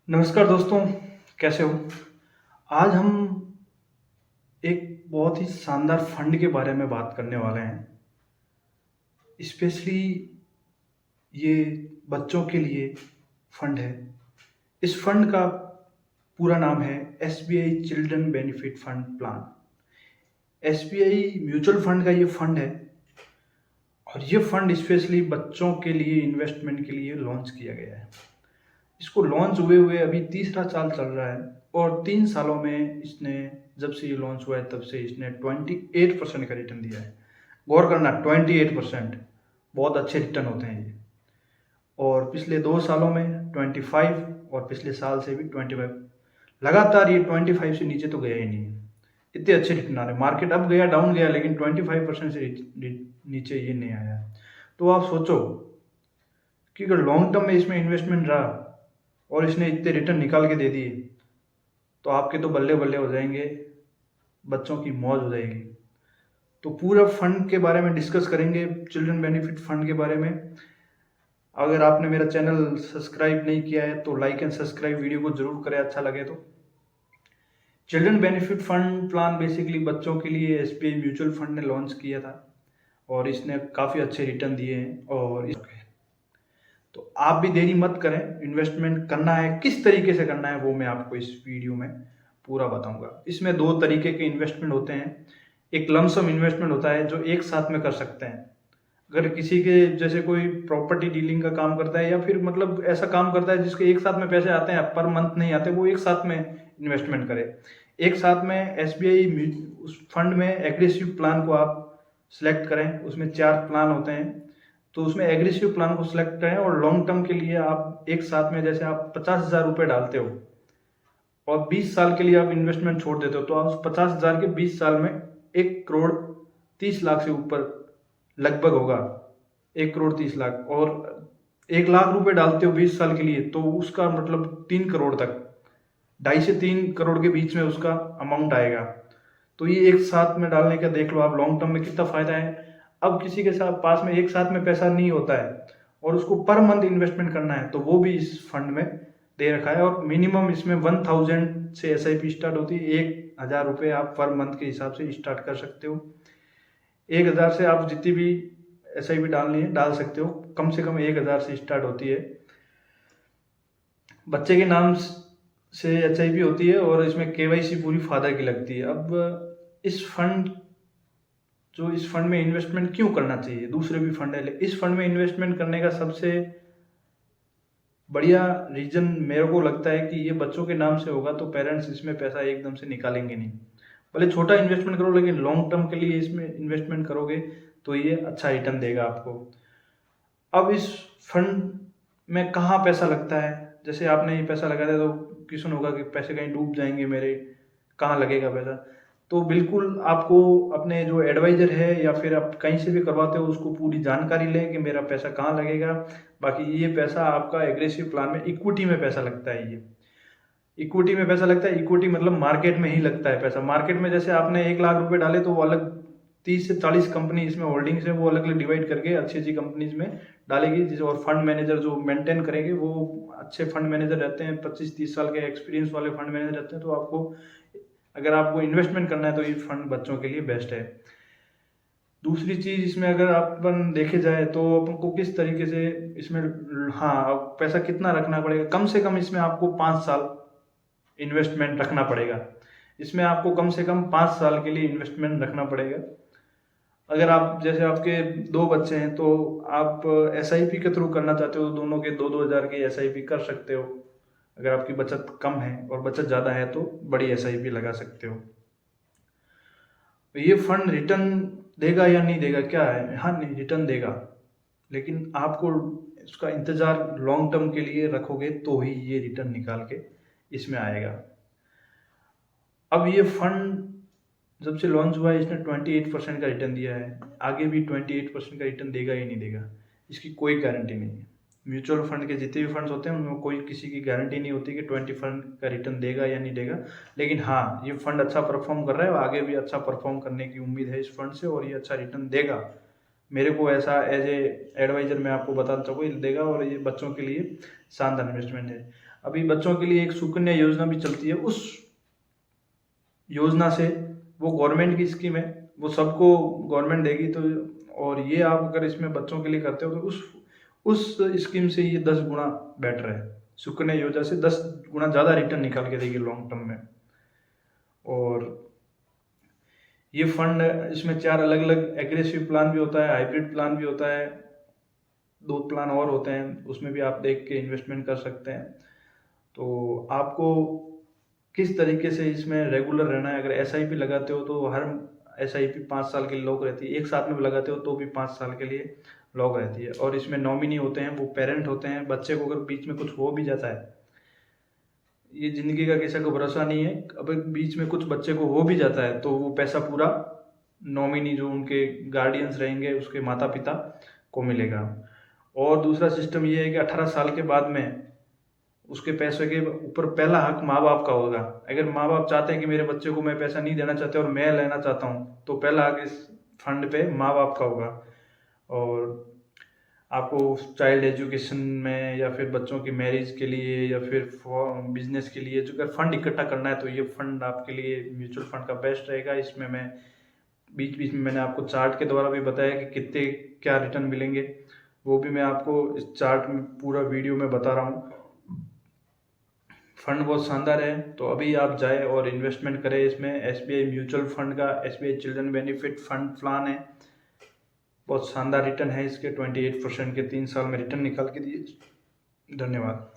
नमस्कार दोस्तों, कैसे हो? आज हम एक बहुत ही शानदार फंड के बारे में बात करने वाले हैं। स्पेशली ये बच्चों के लिए फंड है। इस फंड का पूरा नाम है SBI children benefit fund plan. SBI mutual fund का ये फंड है और ये फंड स्पेशली बच्चों के लिए इन्वेस्टमेंट के लिए लॉन्च किया गया है। इसको लॉन्च हुए हुए अभी तीसरा साल चल रहा है और 3 सालों में इसने, जब से ये लॉन्च हुआ है तब से इसने 28% का रिटर्न दिया है। गौर करना, 28%, बहुत अच्छे रिटर्न होते हैं ये। और पिछले 2 सालों में 25 और पिछले साल से भी 25, लगातार ये 25 से नीचे तो गया ही नहीं है। इतने अच्छे रिटर्न आ रहे। मार्केट अब गया, डाउन गया, लेकिन 25% से नीचे ये नहीं आया। तो आप सोचो कि अगर लॉन्ग टर्म में इसमें इन्वेस्टमेंट रहा और इसने इतने रिटर्न निकाल के दे दिए तो आपके तो बल्ले बल्ले हो जाएंगे, बच्चों की मौज हो जाएगी। तो पूरा फंड के बारे में डिस्कस करेंगे, चिल्ड्रन बेनिफिट फंड के बारे में। अगर आपने मेरा चैनल सब्सक्राइब नहीं किया है तो लाइक एंड सब्सक्राइब वीडियो को जरूर करें, अच्छा लगे तो। Children benefit fund plan basically बच्चों के लिए एसबीआई म्यूचुअल फंड ने लॉन्च किया था और इसने काफ़ी अच्छे रिटर्न दिए हैं। और तो आप भी देरी मत करें, इन्वेस्टमेंट करना है, किस तरीके से करना है वो मैं आपको इस वीडियो में पूरा बताऊंगा। इसमें 2 तरीके के इन्वेस्टमेंट होते हैं। एक लमसम इन्वेस्टमेंट होता है जो एक साथ में कर सकते हैं। अगर किसी के जैसे कोई प्रॉपर्टी डीलिंग का काम करता है या फिर मतलब ऐसा काम करता है जिसके एक साथ में पैसे आते हैं, पर मंथ नहीं आते, वो एक साथ में इन्वेस्टमेंट करे। एक साथ में एसबीआई उस फंड में एग्रेसिव प्लान को आप सिलेक्ट करें। उसमें 4 प्लान होते हैं, तो उसमें एग्रेसिव प्लान को सिलेक्ट करें और लॉन्ग टर्म के लिए आप एक साथ में, जैसे आप 50,000 रुपये डालते हो और 20 साल के लिए आप इन्वेस्टमेंट छोड़ देते हो, तो आप उस 50,000 के 20 साल में 1,30,00,000 से ऊपर लगभग होगा। 1,30,00,000, और 1,00,000 रुपये डालते हो 20 साल के लिए तो उसका मतलब 3 करोड़ तक, 2.5 से 3 करोड़ के बीच में उसका अमाउंट आएगा। तो ये एक साथ में डालने का देख लो आप, लॉन्ग टर्म में कितना फायदा है। अब किसी के साथ पास में एक साथ में पैसा नहीं होता है और उसको पर मंथ इन्वेस्टमेंट करना है, तो वो भी इस फंड में दे रखा है। और मिनिमम इसमें 1,000 से एसआईपी स्टार्ट होती है। 1,000 रुपये आप पर मंथ के हिसाब से स्टार्ट कर सकते हो। 1,000 से आप जितनी भी एसआईपी डालनी है डाल सकते हो। कम से कम 1,000 से स्टार्ट होती है। बच्चे के नाम से एसआईपी होती है और इसमें केवाईसी पूरी फादर की लगती है। अब इस फंड में इन्वेस्टमेंट क्यों करना चाहिए? दूसरे भी फंड है, इस फंड में इन्वेस्टमेंट करने का सबसे बढ़िया रीजन मेरे को लगता है कि ये बच्चों के नाम से होगा तो पेरेंट्स इसमें पैसा एकदम से निकालेंगे नहीं। भले छोटा इन्वेस्टमेंट करो, लेकिन लॉन्ग टर्म के लिए इसमें इन्वेस्टमेंट करोगे तो ये अच्छा रिटर्न देगा आपको। अब इस फंड में कहाँ पैसा लगता है? जैसे आपने ये पैसा लगा दिया तो क्वेश्चन होगा कि पैसे कहीं डूब जाएंगे मेरे, कहाँ लगेगा पैसा? तो बिल्कुल आपको अपने जो एडवाइजर है या फिर आप कहीं से भी करवाते हो उसको पूरी जानकारी लें कि मेरा पैसा कहाँ लगेगा। बाकी ये पैसा आपका एग्रेसिव प्लान में इक्विटी में पैसा लगता है। ये इक्विटी में पैसा लगता है। इक्विटी मतलब मार्केट में ही लगता है पैसा। मार्केट में जैसे आपने 1,00,000 रुपये डाले तो वो अलग 30 से 40 कंपनी इसमें होल्डिंग्स है, वो अलग अलग डिवाइड करके अच्छी अच्छी कंपनीज में डालेगी। जिस और फंड मैनेजर जो मेंटेन करेंगे वो अच्छे फंड मैनेजर रहते हैं, 25-30 साल के एक्सपीरियंस वाले फंड मैनेजर रहते हैं। तो आपको, अगर आपको इन्वेस्टमेंट करना है तो ये फंड बच्चों के लिए बेस्ट है। दूसरी चीज इसमें अगर अपन देखे जाए तो अपन को किस तरीके से इसमें, हाँ, अब पैसा कितना रखना पड़ेगा? कम से कम इसमें आपको 5 साल इन्वेस्टमेंट रखना पड़ेगा। इसमें आपको कम से कम 5 साल के लिए इन्वेस्टमेंट रखना पड़ेगा। अगर आप, जैसे आपके 2 बच्चे हैं तो आप एसआईपी के थ्रू करना चाहते हो, दोनों के 2-2 हज़ार की एसआईपी कर सकते हो। अगर आपकी बचत कम है और बचत ज़्यादा है तो बड़ी एसआईपी लगा सकते हो। तो ये फंड रिटर्न देगा या नहीं देगा, क्या है? हाँ, नहीं, रिटर्न देगा, लेकिन आपको उसका इंतज़ार लॉन्ग टर्म के लिए रखोगे तो ही ये रिटर्न निकाल के इसमें आएगा। अब ये फंड जब से लॉन्च हुआ है इसने 28% का रिटर्न दिया है। आगे भी 28% का रिटर्न देगा ही नहीं देगा, इसकी कोई गारंटी नहीं है। म्यूचुअल फंड के जितने भी फंड्स होते हैं उनमें कोई किसी की गारंटी नहीं होती कि 20 फंड का रिटर्न देगा या नहीं देगा। लेकिन हाँ, ये फंड अच्छा परफॉर्म कर रहा है और आगे भी अच्छा परफॉर्म करने की उम्मीद है इस फंड से, और ये अच्छा रिटर्न देगा। मेरे को ऐसा एज ए एडवाइजर मैं आपको बताना चाहूँगा, ये देगा और ये बच्चों के लिए शानदार इन्वेस्टमेंट है। अभी बच्चों के लिए एक सुकन्या योजना भी चलती है, उस योजना से, वो गवर्नमेंट की स्कीम है, वो सबको गवर्नमेंट देगी। तो और ये आप अगर इसमें बच्चों के लिए करते हो तो उस स्कीम से ये 10 गुना बेटर है। सुकन्या योजना से 10 गुना ज़्यादा रिटर्न निकाल के देगी लॉन्ग टर्म में। और ये फंड, इसमें 4 अलग अलग एग्रेसिव प्लान भी होता है, हाइब्रिड प्लान भी होता है, 2 प्लान और होते हैं, उसमें भी आप देख के इन्वेस्टमेंट कर सकते हैं। तो आपको किस तरीके से इसमें रेगुलर रहना है, अगर एसआईपी लगाते हो तो हर एसआईपी 5 साल के लिए लॉक रहती है, एक साथ में भी लगाते हो तो भी 5 साल के लिए लॉक रहती है। और इसमें नॉमिनी होते हैं, वो पेरेंट होते हैं। बच्चे को अगर बीच में कुछ हो भी जाता है, ये ज़िंदगी का किसी को भरोसा नहीं है, अब बीच में कुछ बच्चे को हो भी जाता है तो वो पैसा पूरा नॉमिनी, जो उनके गार्डियंस रहेंगे, उसके माता पिता को मिलेगा। और दूसरा सिस्टम ये है कि 18 साल के बाद में उसके पैसे के ऊपर पहला हक माँ बाप का होगा। अगर माँ बाप चाहते हैं कि मेरे बच्चे को मैं पैसा नहीं देना चाहते और मैं लेना चाहता हूँ, तो पहला हक इस फंड पे माँ बाप का होगा। और आपको चाइल्ड एजुकेशन में या फिर बच्चों की मैरिज के लिए या फिर बिजनेस के लिए जो अगर फंड इकट्ठा करना है, तो ये फंड आपके लिए म्यूचुअल फंड का बेस्ट रहेगा। इसमें मैं बीच बीच में मैंने आपको चार्ट के द्वारा भी बताया कि कितने क्या रिटर्न मिलेंगे, वो भी मैं आपको इस चार्ट में पूरा वीडियो में बता रहा हूँ। फंड बहुत शानदार है, तो अभी आप जाए और इन्वेस्टमेंट करें इसमें। एसबीआई म्यूचुअल फंड का SBI children benefit fund plan है, बहुत शानदार रिटर्न है इसके। 28% के 3 साल में रिटर्न निकाल के दिए। धन्यवाद।